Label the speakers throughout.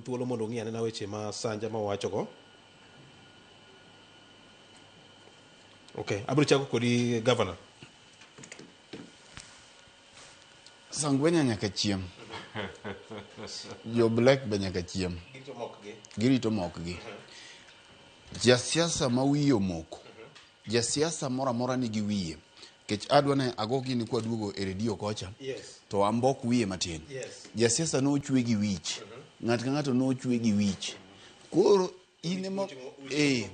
Speaker 1: Thuolo mondo ng'i anena weche ma Sanja ma wachogo. Okay, abiro chako kodi governor.
Speaker 2: Sangwenya nyaka chiem. Jo black be nyaka chiem. Girito mokgi. Jasiasa ma wiye omoko. Jasiasa mora mora nigi wiye. Kech adwa ne ago gini kwa duogo e redio kocha.
Speaker 1: Yes.
Speaker 2: To ambok wiye matin.
Speaker 1: Yes.
Speaker 2: Jasiasa no ochwe gi wich. Ng'at ka ng'ato no ochwe gi wich. Koro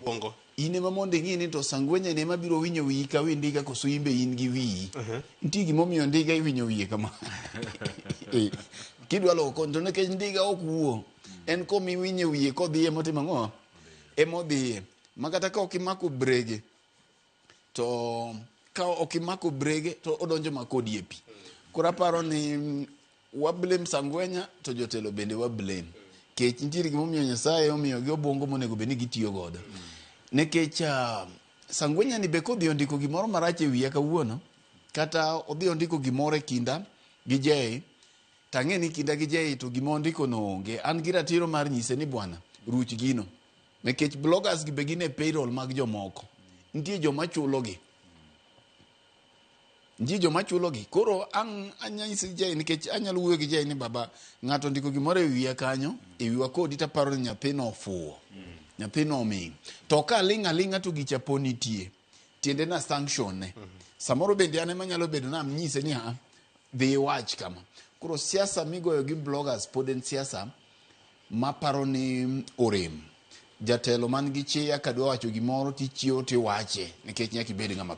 Speaker 1: bongo.
Speaker 2: Ine ma mondo ing'i ni to Sangwenya ne mabiro winyo wiyi ka wi ndiga koso imbe in gi wiyi. Nitie gimomiyo ndiga iwinyo wiye kama. Kidwa loko to nekech ndiga ok wuo. En komi winyo wiye kodhiye motimo ang'o? Emodhiye. Makata ka ok imako brege to ka ok imako brege to odonjo makodi e pi. Koro aparo ni wa blame Sangwenya to jotelo bende wa blame. Kech nitiere gimomiyo Nyasaye omiyo gi obwongo monego bed ni gitiyo godo. Nekech Sangwenya ni be kodhi ondiko gimoro marach e wiye kawuono, kata odhi ondiko gimoro e kinda gi Jay, tang'e ni kinda gi Jay to gimo ondiko no onge. An gi ratiro mar nyise ni bwana ruch gino. Nekech bloggers gi be gine payroll mag jomoko. Nitie joma chulogi. Koro anyanyisi Jay nikech anyalo wuoyo gi Jay ni baba ng'ato ndiko gimoro e wiya kanyo, e wiwa kodi taparo ni nyathino ofuwo. Nyathino oming. To ka alinga to gicha ponitie. Tiende na sanction ne. Samoro bende ane manyalo bedo na mnyise ni dhi wach kama. Koro siasa migoyo gi bloggers pod en siasa maparo ni orem. Jatelo man gi chia kadwa wacho gimoro tichio tiwache nikech nyaka ibed ng'ama